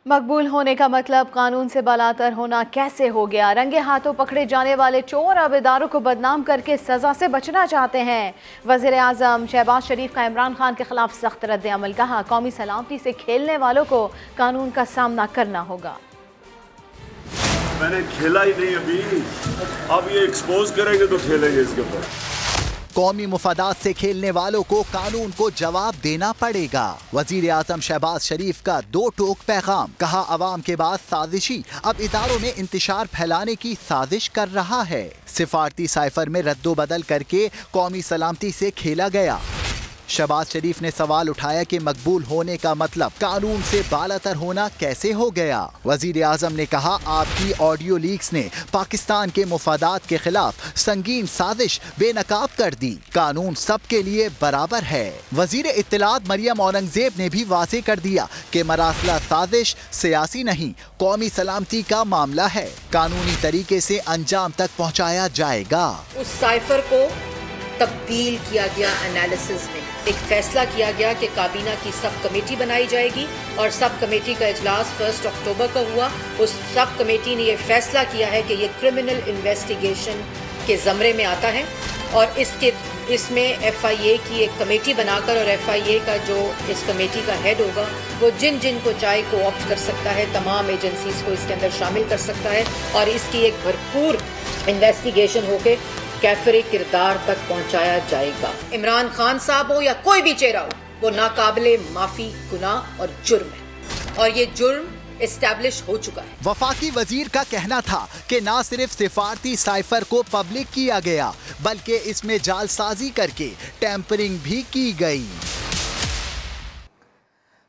मकबूल होने का मतलब कानून से बालातर होना कैसे हो गया? रंगे हाथों पकड़े जाने वाले चोर अब इदारों को बदनाम करके सजा से बचना चाहते हैं। वज़ीर आज़म शहबाज शरीफ का इमरान खान के खिलाफ सख्त रद्द अमल। कहा, कौमी सलामती से खेलने वालों को कानून का सामना करना होगा। मैंने खेला ही नहीं अभी, अब ये एक्सपोज करेंगे तो खेलेंगे इसके ऊपर। कौमी मुफादात से खेलने वालों को कानून को जवाब देना पड़ेगा। वजीर आजम शहबाज शरीफ का दो टोक पैगाम। कहा, अवाम के बाद साजिशी अब इदारों में इंतशार फैलाने की साजिश कर रहा है। सिफारती साइफर में रद्दोबदल करके कौमी सलामती से खेला गया। शहबाज शरीफ ने सवाल उठाया कि मकबूल होने का मतलब कानून से बालातर होना कैसे हो गया। वजीर आजम ने कहा, आपकी ऑडियो लीक्स ने पाकिस्तान के मुफादात के खिलाफ संगीन साजिश बेनकाब कर दी। कानून सबके लिए बराबर है। वजीर इत्तलात मरियम औरंगजेब ने भी वाज़ेह कर दिया कि मरासला साजिश सियासी नहीं, कौमी सलामती का मामला है। कानूनी तरीके से अंजाम तक पहुँचाया जाएगा। उस साइफर को तब्दील किया गया। एनालिसिस में एक फैसला किया गया कि काबीना की सब कमेटी बनाई जाएगी और सब कमेटी का इजलास 1 अक्टूबर को हुआ। उस सब कमेटी ने यह फैसला किया है कि ये क्रिमिनल इन्वेस्टिगेशन के ज़मरे में आता है और इसमें FIA की एक कमेटी बनाकर, और FIA का जो इस कमेटी का हेड होगा वो जिन को चाहे को ऑप्ट कर सकता है, तमाम एजेंसीज को इसके अंदर शामिल कर सकता है और इसकी एक भरपूर इन्वेस्टिगेशन होके कैफरे किरदार तक पहुंचाया जाएगा। इमरान खान साहब हो या कोई भी चेहरा हो, वो नाकाबिले माफी गुनाह और जुर्म है और ये जुर्म एस्टैब्लिश हो चुका है। वफाकी वजीर का कहना था कि न सिर्फ सिफारती साइफर को पब्लिक किया गया बल्कि इसमें जालसाजी करके टैंपरिंग भी की गई।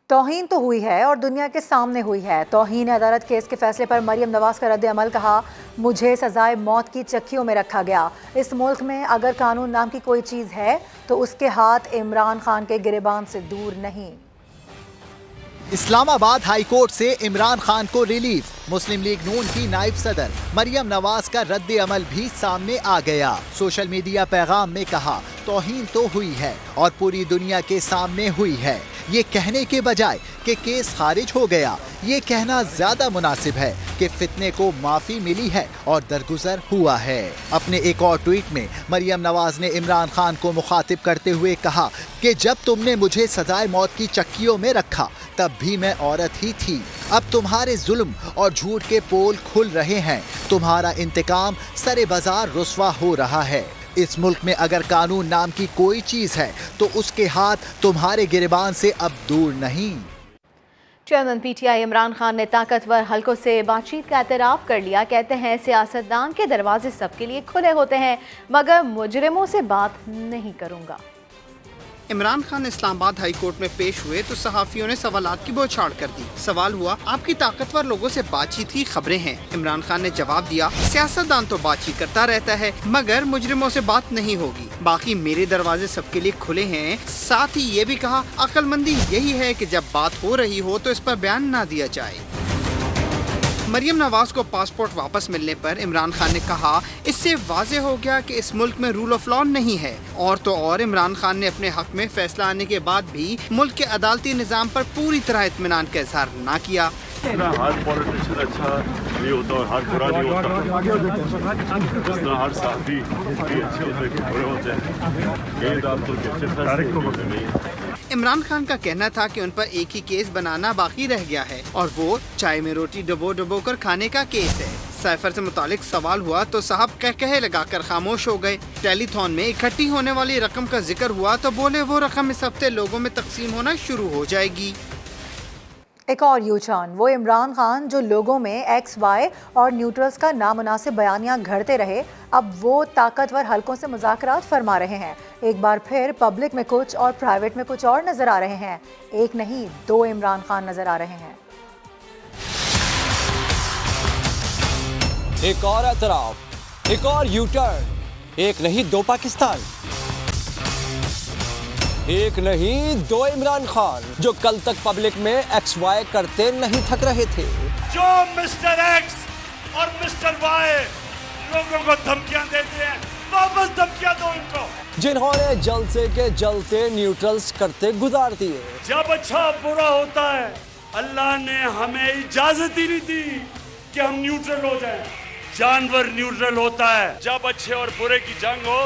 तौहीन तो हुई है और दुनिया के सामने हुई है। तौहीन अदालत केस के फैसले पर मरियम नवाज का रद्द अमल। कहा, मुझे सजाए मौत की चक्कियों में रखा गया। इस मुल्क में अगर कानून नाम की कोई चीज़ है तो उसके हाथ इमरान खान के गिरेबान से दूर नहीं। इस्लामाबाद हाई कोर्ट से इमरान खान को रिलीफ। मुस्लिम लीग नून की नायब सदर मरियम नवाज का रद्द अमल भी सामने आ गया। सोशल मीडिया पैगाम में कहा, तौहीन तो हुई है और पूरी दुनिया के सामने हुई है। ये कहने के बजाय कि केस खारिज हो गया, ये कहना ज्यादा मुनासिब है कि फितने को माफी मिली है और दरगुजर हुआ है। अपने एक और ट्वीट में मरियम नवाज ने इमरान खान को मुखातिब करते हुए कहा कि जब तुमने मुझे सजाए मौत की चक्कियों में रखा तब भी मैं औरत ही थी। अब तुम्हारे जुल्म और झूठ के पोल खुल रहे हैं। तुम्हारा इंतकाम सरे बाजार रुस्वा हो रहा है। इस मुल्क में अगर कानून नाम की कोई चीज है तो उसके हाथ तुम्हारे गिरबान से अब दूर नहीं। चेयरमैन PTI इमरान खान ने ताकतवर हलकों से बातचीत का एतराफ़ कर लिया। कहते हैं, सियासतदान के दरवाजे सबके लिए खुले होते हैं मगर मुजरिमों से बात नहीं करूंगा। इमरान खान इस्लामाबाद हाई कोर्ट में पेश हुए तो सहाफियों ने सवालात की बौछार कर दी। सवाल हुआ, आपकी ताकतवर लोगों से बातचीत की खबरें हैं। इमरान खान ने जवाब दिया, सियासतदान तो बातचीत करता रहता है मगर मुजरिमों से बात नहीं होगी। बाकी मेरे दरवाजे सबके लिए खुले हैं। साथ ही ये भी कहा, अक्लमंदी यही है कि जब बात हो रही हो तो इस पर बयान ना दिया जाए। मरियम नवाज को पासपोर्ट वापस मिलने पर इमरान खान ने कहा, इससे वाज़े हो गया कि इस मुल्क में रूल ऑफ लॉ नहीं है। और तो और इमरान खान ने अपने हक में फैसला आने के बाद भी मुल्क के अदालती निज़ाम पर पूरी तरह इत्मीनान का इजहार न किया। हर पॉलिटिशियन अच्छा नहीं होता और हर बुरा नहीं होता, हर साथी अच्छे होते हैं। इमरान खान का कहना था कि उन पर एक ही केस बनाना बाकी रह गया है और वो चाय में रोटी डबो कर खाने का केस है। साइफर से मुतालिक सवाल हुआ तो साहब कह लगाकर खामोश हो गए। टेलीथॉन में इकट्ठी होने वाली रकम का जिक्र हुआ तो बोले वो रकम इस हफ्ते लोगों में तकसीम होना शुरू हो जाएगी। एक और यूटर्न, वो इमरान खान जो लोगों में XY और न्यूट्रल्स का नामुनासिब बयानियां घड़ते रहे, अब वो ताकतवर हलकों से मुज़ाकरात फरमा रहे हैं। एक बार फिर पब्लिक में कुछ और प्राइवेट में कुछ और नजर आ रहे हैं। एक नहीं, दो इमरान खान नजर आ रहे हैं। एक और एतराफ, एक और यूटर्न, एक नहीं दो पाकिस्तान, एक नहीं दो इमरान खान जो कल तक पब्लिक में XY करते नहीं थक रहे थे। जो मिस्टर X और मिस्टर Y लोगों को धमकियां देते हैं, वापस धमकियां दो इनको। जिन्होंने जलसे के जलते न्यूट्रल्स करते गुजार दिए। जब अच्छा बुरा होता है अल्लाह ने हमें इजाजत ही नहीं दी कि हम न्यूट्रल हो जाएं। जानवर न्यूट्रल होता है जब अच्छे और बुरे की जंग हो,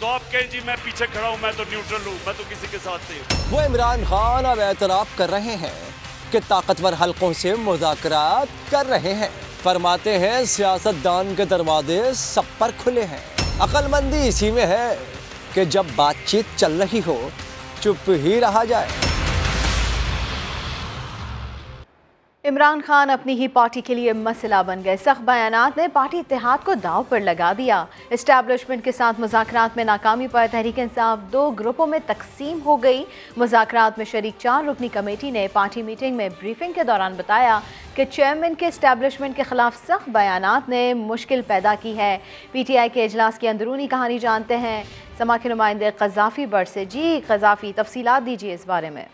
तो आप कहें जी मैं पीछे खड़ा हूं, मैं तो न्यूट्रल हूं, मैं तो किसी के साथ नहीं हूं। वो इमरान खान अब एतराफ कर रहे हैं कि ताकतवर हलकों से मुज़ाकरात कर रहे हैं। फरमाते हैं सियासतदान के दरवाजे सब पर खुले हैं। अक्लमंदी इसी में है कि जब बातचीत चल रही हो चुप ही रहा जाए। इमरान खान अपनी ही पार्टी के लिए मसला बन गए। सख्त बयानात ने पार्टी इत्तेहाद को दांव पर लगा दिया। एस्टैब्लिशमेंट के साथ मुज़ाकरात में नाकामी पर तहरीक इंसाफ 2 ग्रुपों में तकसीम हो गई। मुज़ाकरात में शरीक 4 रुकनी कमेटी ने पार्टी मीटिंग में ब्रीफिंग के दौरान बताया कि चेयरमैन के एस्टैब्लिशमेंट के खिलाफ सख्त बयानात ने मुश्किल पैदा की है। PTI के इजलास की अंदरूनी कहानी जानते हैं समा के नुमाइंदे क़ज़ाफ़ी बट से। जी क़ज़ाफ़ी, तफसीलात दीजिए इस बारे में।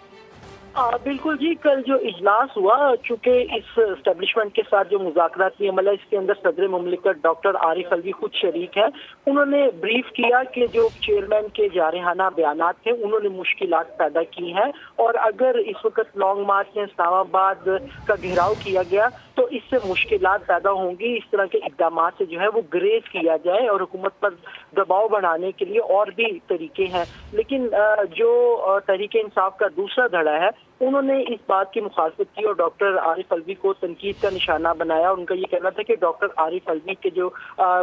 बिल्कुल जी, कल जो इजलास हुआ, चूंकि इस एस्टेब्लिशमेंट के साथ जो मुज़ाकराती अमल है इसके अंदर सदर मुमलिकत डॉक्टर आरिफ अलवी खुद शरीक है। उन्होंने ब्रीफ किया कि जो चेयरमैन के जारहाना बयानात थे उन्होंने मुश्किलात पैदा की हैं, और अगर इस वक्त लॉन्ग मार्च में इस्लामाबाद का घेराव किया गया तो इससे मुश्किलात पैदा होंगी। इस तरह के इकदाम से जो है वो ग्रेज किया जाए और हुकूमत पर दबाव बढ़ाने के लिए और भी तरीके हैं। लेकिन जो तहरीक इंसाफ का दूसरा धड़ा है उन्होंने इस बात की मुखालफत की और डॉक्टर आरिफ अलवी को तनकीद का निशाना बनाया। उनका ये कहना था कि डॉक्टर आरिफ अलवी के जो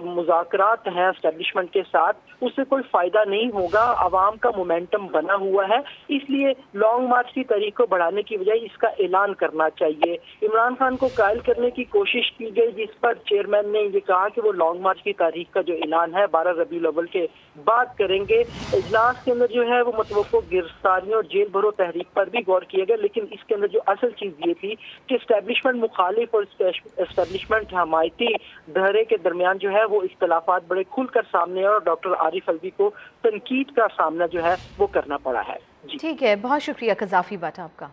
मुज़ाकरात हैं एस्टेब्लिशमेंट के साथ उससे कोई फ़ायदा नहीं होगा, आवाम का मोमेंटम बना हुआ है, इसलिए लॉन्ग मार्च की तारीख को बढ़ाने की बजाय इसका ऐलान करना चाहिए। इमरान खान को कायल करने की कोशिश की गई, जिस पर चेयरमैन ने ये कहा कि वो लॉन्ग मार्च की तारीख का जो ऐलान है 12 रबीउल अव्वल के बाद करेंगे। इजलास के अंदर जो है वो मतवक्को गिरफ्तारियों और जेल भरो तहरीक पर भी गौर किया गया, लेकिन इसके अंदर जो असल चीज ये थी कि एस्टेब्लिशमेंट मुखालिफ और एस्टेब्लिशमेंट हमायती धड़े के दरमियान जो है वो इख्तलाफात बड़े खुलकर सामने और डॉक्टर आरिफ अलवी को तनकीद का सामना जो है वो करना पड़ा है। ठीक है, बहुत शुक्रिया क़ज़ाफ़ी बट आपका।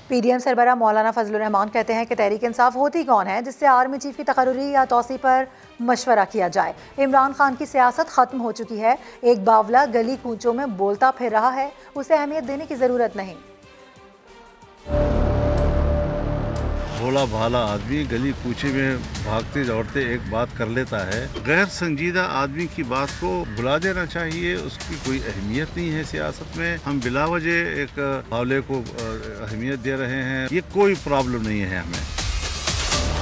PDM सरबराह मौलाना फजलुर रहमान कहते हैं कि तहरीक इंसाफ होती कौन है जिससे आर्मी चीफ की तकर्रुरी या तौसी पर मशवरा किया जाए। इमरान खान की सियासत ख़त्म हो चुकी है। एक बावला गली कूचों में बोलता फिर रहा है, उसे अहमियत देने की ज़रूरत नहीं। भोला भाला आदमी गली कूचे में भागते दौड़ते एक बात कर लेता है। गैर संजीदा आदमी की बात को भुला देना चाहिए, उसकी कोई अहमियत नहीं है सियासत में। हम बिलावजह एक बावले को अहमियत दे रहे हैं, ये कोई प्रॉब्लम नहीं है हमें।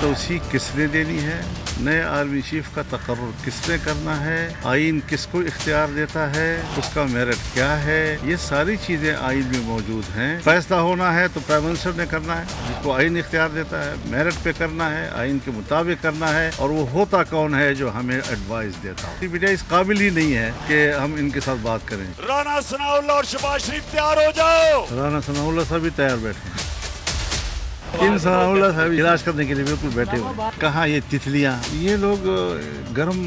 तौसीक किसने देनी है, नए आर्मी चीफ का तकर्रुर किसने करना है, आइन किसको इख्तियार देता है, उसका मेरिट क्या है, ये सारी चीजें आइन में मौजूद हैं। फैसला होना है तो प्राइम मिनिस्टर ने करना है, जिसको आइन इख्तियार देता है, मेरिट पे करना है, आइन के मुताबिक करना है, और वो होता कौन है जो हमें एडवाइस देता है। बेटा इस काबिल ही नहीं है कि हम इनके साथ बात करें। राना सनाउल्लाह और शहबाज शरीफ तैयार हो जाओ। राना सनाउल्लाह साहब भी तैयार बैठे हैं, इन सनाउल्लाह साहब इलाज करने के लिए बिल्कुल बैठे हुए। कहाँ ये तितलियाँ, ये लोग गर्म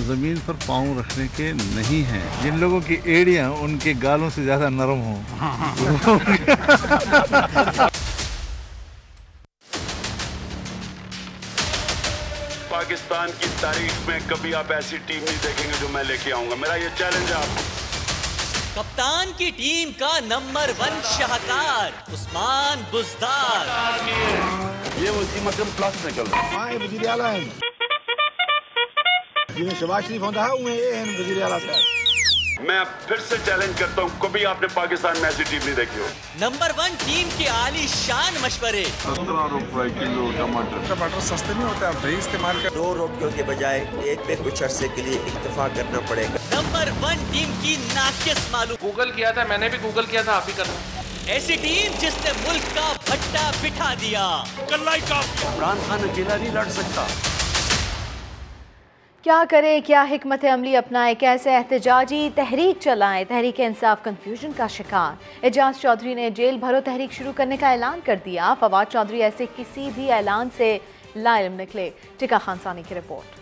जमीन पर पाँव रखने के नहीं हैं। जिन लोगों की एड़ियाँ उनके गालों से ज्यादा नरम हों। पाकिस्तान की तारीख में कभी आप ऐसी टीम नहीं देखेंगे जो मैं लेके आऊंगा, मेरा ये चैलेंज है आपको। कप्तान की टीम का नंबर 1 शाहकार उस्मान बुज़दार। ये वज़ीर मकरम क्लास में चल रहा है। वज़ीर आला है, जिन्हें शहबाज शरीफ होता है उन्हें ये है वज़ीर आला साहब। मैं फिर से चैलेंज करता हूँ, कभी आपने पाकिस्तान में ऐसी टीम नहीं देखी हो। नंबर 1 टीम के आली शान मशवरे। 17 रुपए किलो टमाटर। टमाटर सस्ते नहीं होते, आप दही इस्तेमाल कर। 2 रोटियों के बजाय एक पे कुछ अरसे के लिए इत्तेफाक करना पड़ेगा। नंबर 1 टीम की नाकिस मालूम। गूगल किया था, मैंने भी गूगल किया था, आप भी करना। ऐसी टीम जिसने मुल्क का भट्टा बिठा दिया। इमरान खान अकेला नहीं लड़ सकता। क्या करे, क्या हिकमत अमली अपनाए, कैसे एहतजाजी तहरीक चलाएं। तहरीक इंसाफ कंफ्यूजन का शिकार। एजाज चौधरी ने जेल भरो तहरीक शुरू करने का ऐलान कर दिया। फवाद चौधरी ऐसे किसी भी ऐलान से लाइम निकले। टिका खानसानी की रिपोर्ट।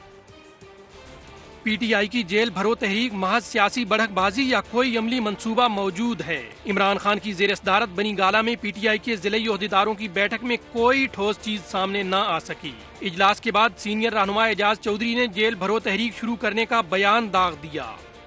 PTI की जेल भरो तहरीक महज सियासी बढ़कबाजी या कोई अमली मंसूबा मौजूद है। इमरान खान की ज़ेर सदारत बनी गाला में PTI के ज़िले ओहदेदारों की बैठक में कोई ठोस चीज सामने न आ सकी। इजलास के बाद सीनियर रहनुमा एजाज चौधरी ने जेल भरो तहरीक शुरू करने का बयान दाग दिया।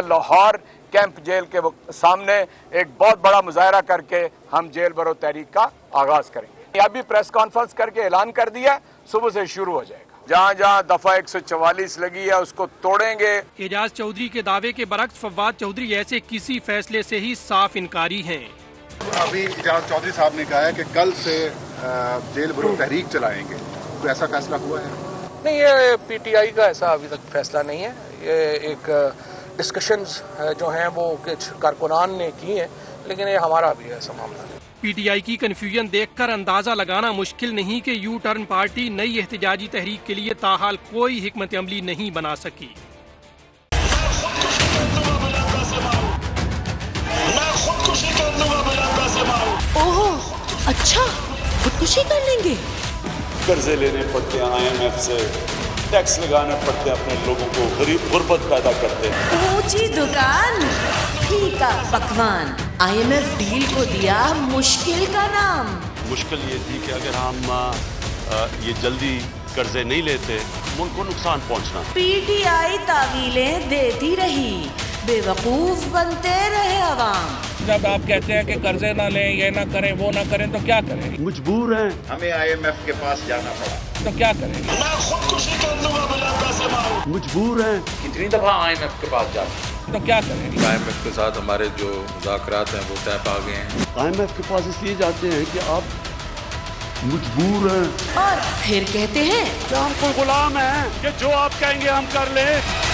लाहौर कैंप जेल के सामने एक बहुत बड़ा मुजाहरा करके हम जेल भरो तहरीक का आगाज करेंगे। अभी प्रेस कॉन्फ्रेंस करके ऐलान कर दिया, सुबह से शुरू हो जाएगा। जहाँ जहाँ दफा 144 लगी है उसको तोड़ेंगे। एजाज चौधरी के दावे के बरक्स फवाद चौधरी ऐसे किसी फैसले से ही साफ इनकारी हैं। अभी एजाज चौधरी साहब ने कहा है कि कल से जेल भरो तहरीक चलाएंगे, तो ऐसा फैसला हुआ है? नहीं, ये पीटीआई का ऐसा अभी तक फैसला नहीं है। ये एक डिस्कशंस जो हैं वो कुछ कारकुनान ने की हैं, लेकिन ये हमारा भी ऐसा मामला नहीं। पीटीआई की कन्फ्यूजन देखकर अंदाजा लगाना मुश्किल नहीं कि यू टर्न पार्टी नई एहतजाजी तहरीक के लिए ताहाल कोई हिकमत अमली नहीं बना सकी। ओहो, अच्छा, खुदकुशी कर लेंगे? कर्जे लेने पड़ते हैं IMF से, टैक्स लगाने पड़ते हैं अपने लोगों को, गरीब गुर्बत पैदा करते हैं। ऊंची दुकान, फीका पकवान, IMF डील को दिया मुश्किल का नाम। मुश्किल ये थी कि अगर हम ये जल्दी कर्जे नहीं लेते, मुल्क को नुकसान पहुंचना। पीटीआई तावीलें देती रही, बेवकूफ बनते रहे अवाम। जब आप कहते हैं कि कर्जे ना लें, ये ना करें, वो ना करें, तो क्या करें? मजबूर हैं। हमें IMF के पास जाना पड़ा, तो क्या करें? मैं खुदकुशी कर लूंगा बिना पैसे मांगे। मजबूर हैं। कितनी दफा IMF के पास जाते, तो क्या करें? IMF के साथ हमारे जो मुज़ाकरात हैं वो तय पा गए हैं। IMF के पास इसलिए जाते हैं कि आप मजबूर हैं। और फिर कहते हैं कि हम कोई गुलाम हैं कि जो आप कहेंगे हम कर लें।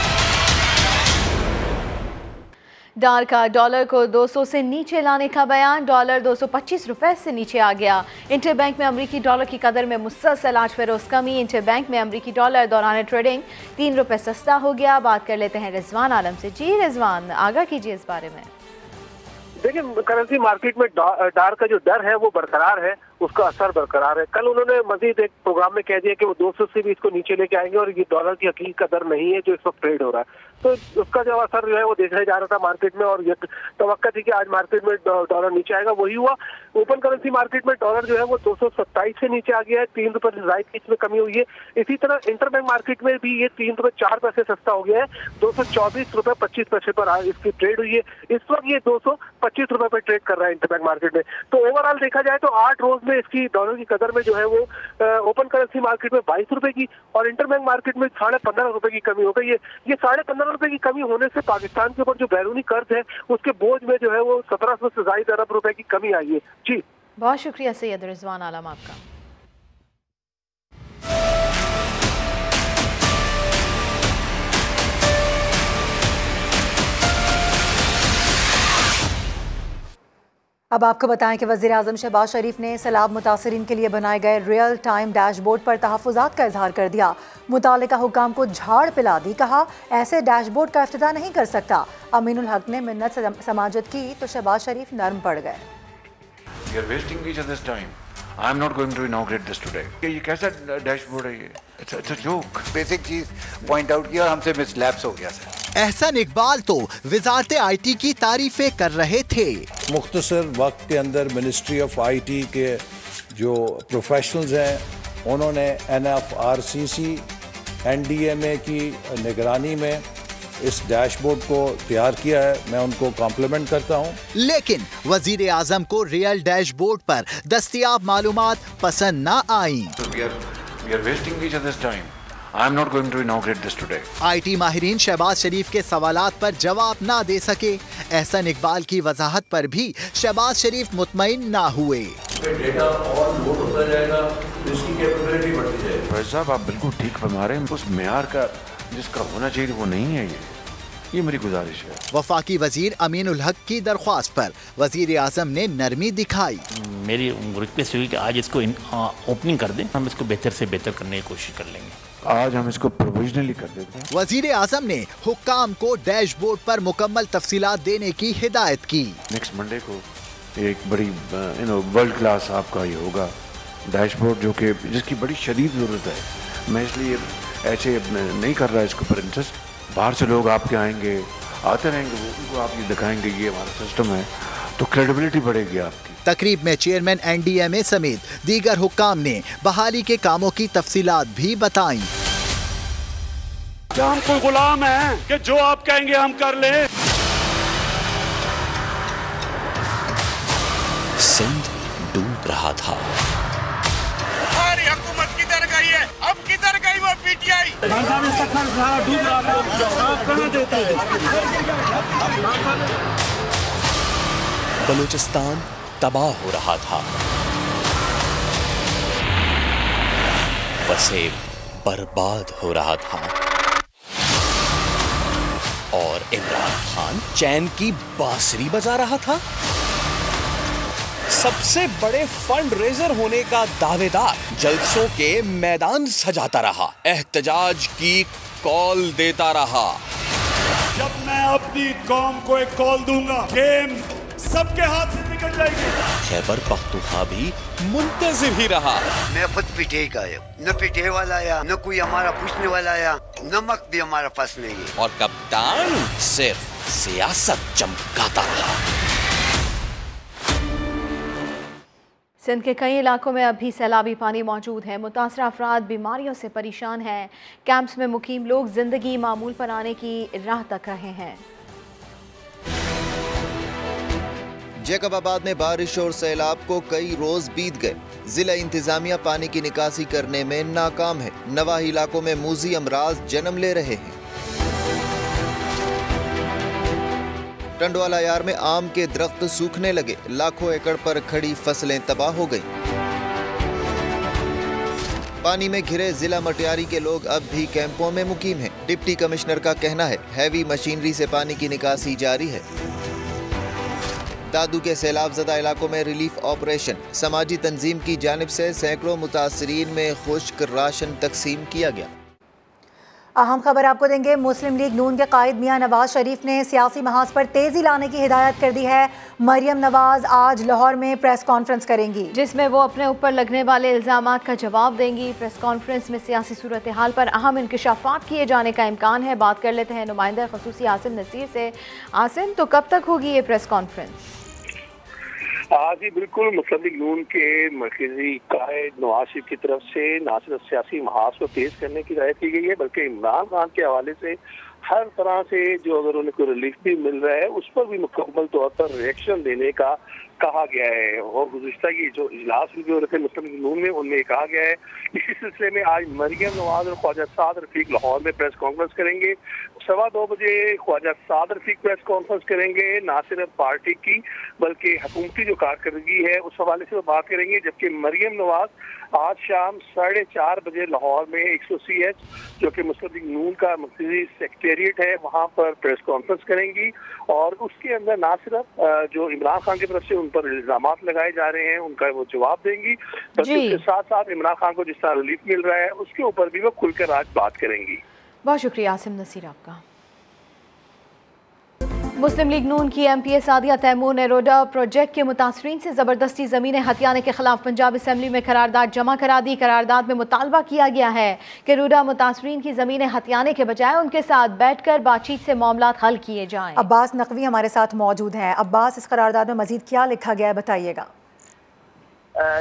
डार का डॉलर को 200 से नीचे लाने का बयान। डॉलर 225 रुपए से नीचे आ गया। इंटरबैंक में अमरीकी डॉलर की कदर में मुसलसल आज फिरोज कमी। इंटरबैंक में अमरीकी डॉलर दौरान ट्रेडिंग 3 रुपए सस्ता हो गया। बात कर लेते हैं रिजवान आलम से। जी रिजवान, आगाह कीजिए इस बारे में। देखिए, करेंसी मार्केट में डार का जो डर है वो बरकरार है, उसका असर बरकरार है। कल उन्होंने मजीद एक प्रोग्राम में कह दिया कि वो 200 से भी इसको नीचे लेके आएंगे और ये डॉलर की हकीकी का दर नहीं है जो इस वक्त ट्रेड हो रहा है। तो उसका जो असर जो है वो देखा जा रहा था मार्केट में, और ये तवक्का थी कि आज मार्केट में डॉलर नीचे आएगा, वही हुआ। ओपन करेंसी मार्केट में डॉलर जो है वो 227 से नीचे आ गया है, 3 रुपए जायद की इसमें कमी हुई है। इसी तरह इंटरबैंक मार्केट में भी ये 3 रुपए 4 पैसे सस्ता हो गया है, 224 रुपए 25 पैसे पर इसकी ट्रेड हुई है। इस वक्त ये 225 रुपए पर ट्रेड कर रहा है इंटरबैंक मार्केट में। तो ओवरऑल देखा जाए तो 8 रोज में इसकी डॉलर की कदर में जो है वो ओपन करेंसी मार्केट में 22 रुपए की और इंटरबैंक मार्केट में 15.5 रुपए की कमी हो गई है। ये 15.5 रुपए की कमी होने से पाकिस्तान के ऊपर जो बैरूनी कर्ज है उसके बोझ में जो है वो 1700 से ज्यादा अरब रुपए की कमी आई है। जी बहुत शुक्रिया सैयद रिजवान आलम आपका। अब आपको बताएं कि वज़ीर-ए-आज़म शहबाज शरीफ ने सैलाब मुतासरीन के लिए बनाए गए रियल टाइम डैशबोर्ड पर तहफ़्फ़ुज़ात का इजहार कर दिया। मुतालिका हुकाम को झाड़ पिला दी, कहा ऐसे डैशबोर्ड का इफ्तिताह नहीं कर सकता। अमीनुल हक ने मिन्नत समाजत की तो शहबाज शरीफ नरम पड़ गए। We are wasting each other's time. I am not going to inaugurate this today. ये कैसा डैशबोर्ड है ये? It's a joke. बेसिक चीज पॉइंट आउट किया और हमसे मिसलैप्स हो गया सर। एहसन इकबाल तो वजारत IT की तारीफें कर रहे थे। मुख्तसर वक्त के अंदर मिनिस्ट्री ऑफ IT के जो प्रोफेशनल्स हैं उन्होंने NFRCC NDMA की निगरानी में इस डैशबोर्ड को तैयार किया है। मैं उनको कॉम्प्लीमेंट करता हूँ। लेकिन वजीर आजम को रियल डैशबोर्ड पर दस्तयाब मालूमात पसंद न आई। We are wasting each other's time. I am not going to inaugurate this today. IT माहिरीन Shahbaz शरीफ के सवालात पर जवाब ना दे सके। एहसन इकबाल की वजाहत पर भी शहबाज शरीफ मुतमईन ना हुए। डेटा और लोड होता जाएगा तो इसकी कैपेबिलिटी बढ़ती जाएगी। भाई साहब आप बिल्कुल ठीक फरमा रहे हैं, उस मेयार का जिसका होना चाहिए वो नहीं है ये मेरी गुजारिश है। वफाकी वजीर अमीनुल हक की दरख्वास्त पर वजीर आजम ने नरमी दिखाई। मेरी रिक्वेस्ट हुई कि आज इसको ओपनिंग कर दें, हम इसको बेहतर से बेहतर करने की कोशिश कर लेंगे। आज हम इसको प्रोविजनली कर देते हैं। वजीर आजम ने हुक्काम को डैशबोर्ड पर मुकम्मल तफसीलात देने की हिदायत की। नेक्स्ट मंडे को एक बड़ी वर्ल्ड क्लास आपका ये होगा डैशबोर्ड जो कि जिसकी बड़ी शदीद ज़रूरत है। मैं इसलिए ऐसे नहीं कर रहा इसके ऊपर इंटरेस्ट। बाहर से लोग आपके आएंगे, आते रहेंगे, वो उनको आप ये दिखाएंगे ये हमारा सिस्टम है, तो क्रेडिबिलिटी बढ़ेगी आपकी। तकरीब में चेयरमैन NDMA समेत दीगर हुक्काम ने बहाली के कामों की तफसीलात भी बताई। क्या हम कोई गुलाम हैं कि जो आप कहेंगे हम कर लें? रहा था। हमारी हुकूमत किधर गई है? अब किधर गई वो पीटीआई? बलूचिस्तान तबाह हो रहा था, वसेब बर्बाद हो रहा था और इमरान खान चैन की बांसुरी बजा रहा था। सबसे बड़े फंड रेजर होने का दावेदार जलसों के मैदान सजाता रहा, एहतजाज की कॉल देता रहा। जब मैं अपनी कौम को एक कॉल दूंगा, गेम सबके हाथ से निकल जाएगी। खैबर पख्तूनख्वा भी मुंतजिर ही रहा। मैं खुद पीटे का आया, न पीटे वाला आया, न कोई हमारा पूछने वाला आया, नमक भी हमारा पास नहीं है। और कप्तान सिर्फ सियासत चमकाता रहा। सिंध के कई इलाकों में अभी सैलाबी पानी मौजूद है। मुतासरा अफराद बीमारियों से परेशान हैं। कैंप्स में मुकीम लोग जिंदगी मामूल पर आने की राह तक रहे हैं। जैकबाबाद में बारिश और सैलाब को कई रोज बीत गए। जिला इंतजामिया पानी की निकासी करने में नाकाम है। नवाही इलाकों में मूजी अमराज जन्म ले रहे हैं। टंडवाला यार में आम के दरख्त सूखने लगे। लाखों एकड़ पर खड़ी फसलें तबाह हो गई। पानी में घिरे जिला मटियारी के लोग अब भी कैंपों में मुकीम हैं। डिप्टी कमिश्नर का कहना है हैवी मशीनरी से पानी की निकासी जारी है। दादू के सैलाब ज़दा इलाकों में रिलीफ ऑपरेशन। समाजी तंजीम की जानिब से सैकड़ों मुतासरीन में खुश्क राशन तकसीम किया गया। अहम खबर आपको देंगे। मुस्लिम लीग नून के कायद मियां नवाज शरीफ ने सियासी महाज पर तेजी लाने की हिदायत कर दी है। मरियम नवाज आज लाहौर में प्रेस कॉन्फ्रेंस करेंगी, जिसमें वो अपने ऊपर लगने वाले इल्जामात का जवाब देंगी। प्रेस कॉन्फ्रेंस में सियासी सूरत हाल पर अहम इंकशाफात किए जाने का इम्कान है। बात कर लेते हैं नुमाइंदा खसूसी आसिम नसीर से। आसिम, तो कब तक होगी ये प्रेस कॉन्फ्रेंस? आज ही बिल्कुल मुस्लिम लीग नून के मरकजी कायद नवाज शरीफ की तरफ से ना सिर्फ सियासी महाज को तेज करने की हिदायत की गई है, बल्कि इमरान खान के हवाले से हर तरह से जो अगर उन्हें कोई रिलीफ भी मिल रहा है उस पर भी मुकम्मल तौर पर रिएक्शन देने का कहा गया है। और गुज़िश्ता की जो इजलास भी हो रहे थे मुस्लिम लीग नून में, उनमें कहा गया है इसी सिलसिले में आज मरियम नवाज और ख्वाजा साद रफीक लाहौर में प्रेस कॉन्फ्रेंस करेंगे। 2:15 बजे ख्वाजा साद रफीक प्रेस कॉन्फ्रेंस करेंगे। ना सिर्फ पार्टी की बल्कि हुकूमती जो कारकर्दगी है उस हवाले से वो बात करेंगे। जबकि मरियम नवाज आज शाम 4:30 बजे लाहौर में 180H जो कि मुस्लिम लीग नून का मरकजी सेक्रेटेरिएट है वहाँ पर प्रेस कॉन्फ्रेंस करेंगी। और उसके अंदर ना सिर्फ जो इमरान खान की तरफ से उन पर इल्जामात लगाए जा रहे हैं उनका वो जवाब देंगी, बल्कि उसके साथ साथ इमरान खान को जिस तरह रिलीफ मिल रहा है उसके ऊपर भी वो खुलकर आज बात करेंगी। बहुत शुक्रिया आसिम नसीर आपका। मुस्लिम लीग नून की MPA सादिया तैमूर ने रोडा प्रोजेक्ट के मुतासरीन से ज़बरदस्ती ज़मीनें हथियाने के खिलाफ पंजाब असम्बली में करारदाद जमा करा दी। करारदाद में मुतालबा किया गया है कि रोडा मुतासरीन की ज़मीनें हथियाने के बजाय उनके साथ बैठकर बातचीत से मामलात हल किए जाएं। अब्बास नकवी हमारे साथ मौजूद हैं। अब्बास, इस करारदाद में मजीद क्या लिखा गया है, बताइएगा।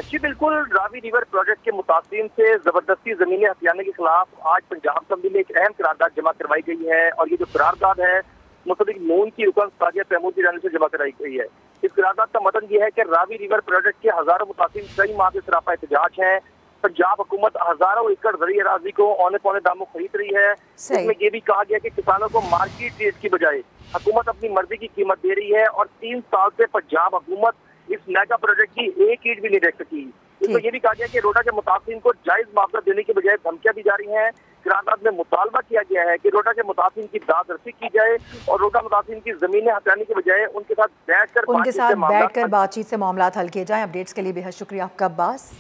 जी बिल्कुल, रावी रिवर प्रोजेक्ट के मुतासरीन से जबरदस्ती जमीनें हथियाने के खिलाफ आज पंजाब असम्बली में एक अहम करारदाद जमा करवाई गई है। और ये जो करारदाद है मुस्लिम लीग नून की रुकन सादिया तैमूर की जानिब से जमा कराई गई है। इस करारदाद का मतलब यह है कि रावी रिवर प्रोजेक्ट के हजारों मुतासरीन कई माह से सरापा एहतजाज हैं। पंजाब हुकूमत हजारों एकड़ ज़रिए अराज़ी को औने पौने दामों खरीद रही है। इसमें यह भी कहा गया कि किसानों को मार्केट रेट की बजाय हुकूमत अपनी मर्जी की कीमत दे रही है। और 3 साल से पंजाब हुकूमत इस मेगा प्रोजेक्ट की एक ईंट भी नहीं रख सकी। इसमें यह भी कहा गया कि रोडा के मुतासरीन को जायज मुआवजा देने की बजाय धमकियां दी जा रही हैं। करारदाद में मुतालबा किया गया है कि रोडा के मुतासरीन की दाद रसी की जाए और रोडा मुतासरीन की जमीनें हथियाने के बजाय उनके साथ बैठकर बातचीत से मामलात हल किए जाएं। अपडेट्स के लिए बेहद शुक्रिया आपका अब्बास।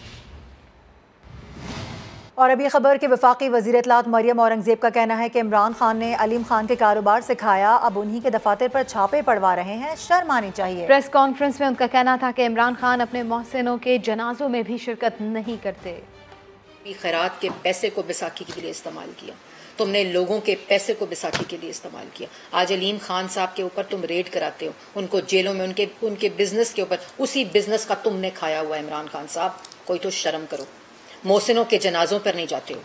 और अभी खबर के वफाकी वज़ीर इत्तलात मरियम औरंगज़ेब का कहना है कि इमरान खान ने अलीम खान के कारोबार से खाया, अब उन्हीं के दफातर पर छापे पड़वा रहे हैं, शर्म आनी चाहिए। प्रेस कॉन्फ्रेंस में उनका कहना था कि इमरान खान अपने मोहसिनों के जनाजों में भी शिरकत नहीं करते। खैरात के पैसे को बैसाखी के लिए इस्तेमाल किया, तुमने लोगों के पैसे को बैसाखी के लिए इस्तेमाल किया। आज अलीम खान साहब के ऊपर तुम रेड कराते हो, उनको जेलों में उनके बिजनेस के ऊपर, उसी बिजनेस का तुमने खाया हुआ। इमरान खान साहब, कोई तो शर्म करो। मोहसिनों के जनाजों पर नहीं जाते हो।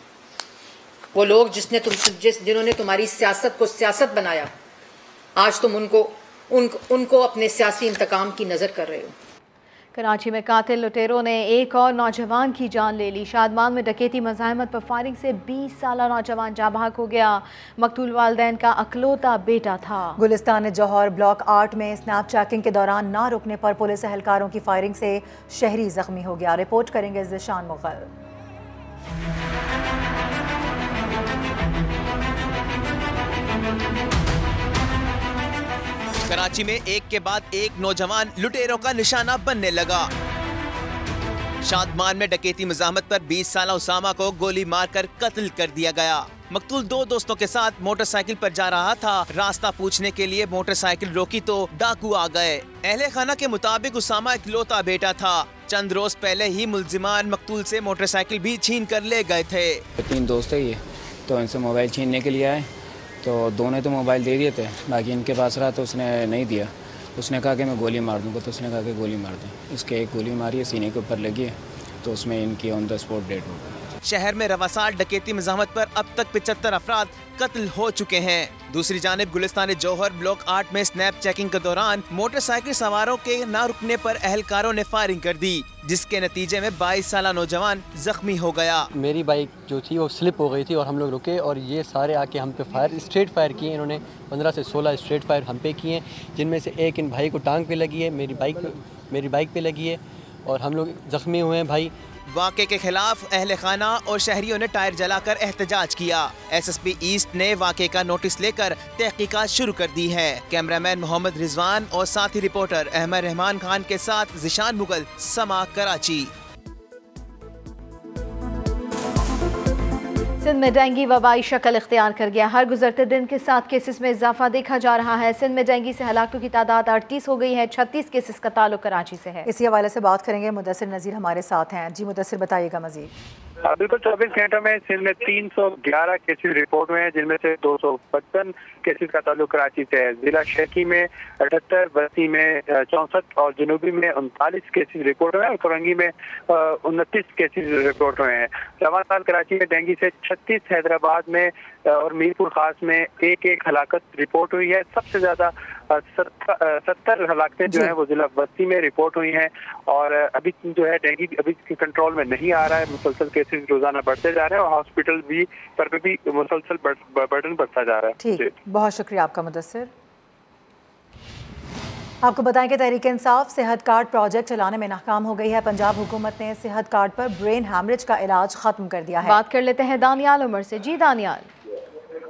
वो लोग जिन्होंने तुम्हारी सियासत को सियासत बनाया, आज तुम उनको अपने सियासी इंतकाम की नजर कर रहे हो। कराची में कातिल लुटेरों ने एक और नौजवान की जान ले ली। शादमान में डकैती मज़ाहमत पर फायरिंग से 20 साला नौजवान जाँ बहक हो गया। मकतूल वालिदैन का अकलौता बेटा था। गुलिस्तान जौहर ब्लॉक 8 में स्नैप चेकिंग के दौरान ना रुकने पर पुलिस एहलकारों की फायरिंग से शहरी जख्मी हो गया। रिपोर्ट करेंगे ज़िशान मुगल। कराची में एक के बाद एक नौजवान लुटेरों का निशाना बनने लगा। शादमान में डकैती मज़ाहमत पर 20 साला उसामा को गोली मारकर कत्ल कर दिया गया। मकतूल 2 दोस्तों के साथ मोटरसाइकिल पर जा रहा था। रास्ता पूछने के लिए मोटरसाइकिल रोकी तो डाकू आ गए। अहले खाना के मुताबिक उसामा इकलौता बेटा था। चंद रोज पहले ही मुल्जिमान मकतूल से मोटरसाइकिल भी छीन कर ले गए थे। 3 दोस्त है ये, तो इनसे मोबाइल छीनने के लिए आए, तो 2 ने तो मोबाइल दे दिए थे, बाकी इनके पास रहा तो उसने नहीं दिया। उसने कहा कि मैं गोली मार दूंगा, तो उसने कहा कि गोली मार दें। इसके एक गोली मारी है, सीने के ऊपर लगी है, तो उसमें इनकी ऑन द स्पॉट डेथ हो गई। शहर में रवा साल डकैती मज़ाहमत पर अब तक 75 अफराद कत्ल हो चुके हैं। दूसरी जानिब गुलिस्तान जौहर ब्लॉक 8 में स्नैप चेकिंग के दौरान मोटरसाइकिल सवारों के न रुकने पर एहलकारों ने फायरिंग कर दी, जिसके नतीजे में 22 साला नौजवान जख्मी हो गया। मेरी बाइक जो थी वो स्लिप हो गई थी और हम लोग रुके और ये सारे आके हम पे स्ट्रेट फायर किए। इन्होंने 15 से 16 स्ट्रेट फायर हम पे किए, जिनमें से एक इन भाई को टांग पे लगी है, मेरी बाइक पे लगी है और हम लोग जख्मी हुए हैं भाई। वाक़े के खिलाफ अहले खाना और शहरियों ने टायर जलाकर एहतजाज किया। SSP ईस्ट ने वाक़े का नोटिस लेकर तहकीकात शुरू कर दी है। कैमरामैन मोहम्मद रिजवान और साथी रिपोर्टर अहमद रहमान खान के साथ ज़िशान मुगल, समा कराची। सिंध में डेंगू वबाई शक्ल इख्तियार कर गया। हर गुजरते दिन के साथ केसेस में इजाफा देखा जा रहा है। सिंध में डेंगू से हलाकतों की तादाद 38 हो गई है। 36 केसेस का ताल्लुक कराची से है। इसी हवाले से बात करेंगे, मुदस्सिर नज़ीर हमारे साथ हैं। जी मुदस्सिर, बताइएगा मजीद। बिल्कुल 24 घंटों में सिंध में 311 केसेस रिपोर्ट हुए हैं, जिनमें से 255 केसेस का ताल्लुक कराची से है। जिला शेखी में 78, बस्ती में 64 और जनूबी में 39 केसेस रिपोर्ट हुए हैं और फरंगी में 29 केसेस रिपोर्ट हुए हैं। रवा साल कराची में डेंगू से 36, हैदराबाद में और मीरपुर खास में एक हलाकत रिपोर्ट हुई है। सबसे ज्यादा 70 हलाकतें जो है वो जिला बस्ती में रिपोर्ट हुई हैं और अभी जो है डेंगू अभी कंट्रोल में नहीं आ रहा है। मुसलसल केसेस रोजाना बढ़ते जा रहे हैं और हॉस्पिटल भी पर भी मुसलसल बर्डन बढ़ता जा रहा है। ठीक, बहुत शुक्रिया आपका मुदस्सिर। आपको बताएं कि तहरीक इंसाफ सेहत कार्ड प्रोजेक्ट चलाने में नाकाम हो गई है। पंजाब हुकूमत ने सेहत कार्ड पर ब्रेन हैमरेज का इलाज खत्म कर दिया है। बात कर लेते हैं दानियाल उमर से। जी दानियाल।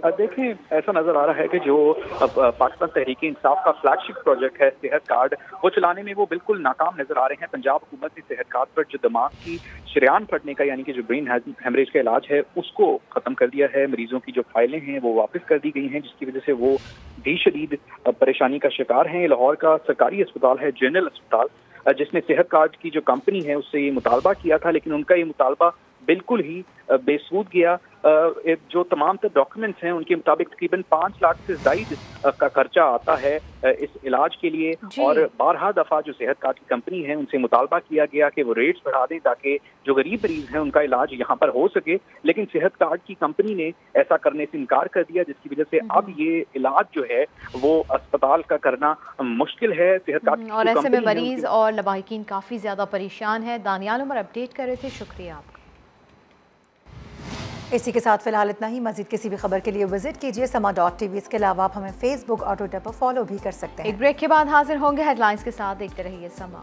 देखिए, ऐसा नजर आ रहा है कि जो पाकिस्तान तहरीक इंसाफ का फ्लैगशिप प्रोजेक्ट है सेहत कार्ड, वो चलाने में वो बिल्कुल नाकाम नजर आ रहे हैं। पंजाब हुकूमत ने सेहत कार्ड पर जो दिमाग की शरेआन फटने का यानी कि जो ब्रेन हेमरेज का इलाज है उसको खत्म कर दिया है। मरीजों की जो फाइलें हैं वो वापस कर दी गई हैं, जिसकी वजह से वो भी शदीद परेशानी का शिकार हैं। लाहौर का सरकारी अस्पताल है जनरल अस्पताल, जिसने सेहत कार्ड की जो कंपनी है उससे ये मुतालबा किया था, लेकिन उनका ये मुतालबा बिल्कुल ही बेसूद गया। जो तमाम तर डॉक्यूमेंट्स हैं उनके मुताबिक तकरीबन 5 लाख से जायद का खर्चा आता है इस इलाज के लिए और 12 दफ़ा जो सेहत कार्ड की कंपनी है उनसे मुतालबा किया गया कि वो रेट्स बढ़ा दें ताकि जो गरीब मरीज हैं उनका इलाज यहाँ पर हो सके, लेकिन सेहत कार्ड की कंपनी ने ऐसा करने से इनकार कर दिया, जिसकी वजह से अब ये इलाज जो है वो अस्पताल का करना मुश्किल है। सेहत कार्ड और ऐसे में मरीज और लवाहिकीन काफ़ी ज़्यादा परेशान है। दानियाल उमर अपडेट कर रहे थे, शुक्रिया आपका। इसी के साथ फिलहाल इतना ही। मजीद किसी भी खबर के लिए विजिट कीजिए sama.tv। इसके अलावा आप हमें फेसबुक और ट्विटर पर फॉलो भी कर सकते हैं। एक ब्रेक के बाद हाजिर होंगे हेडलाइंस के साथ। देखते रहिए समा।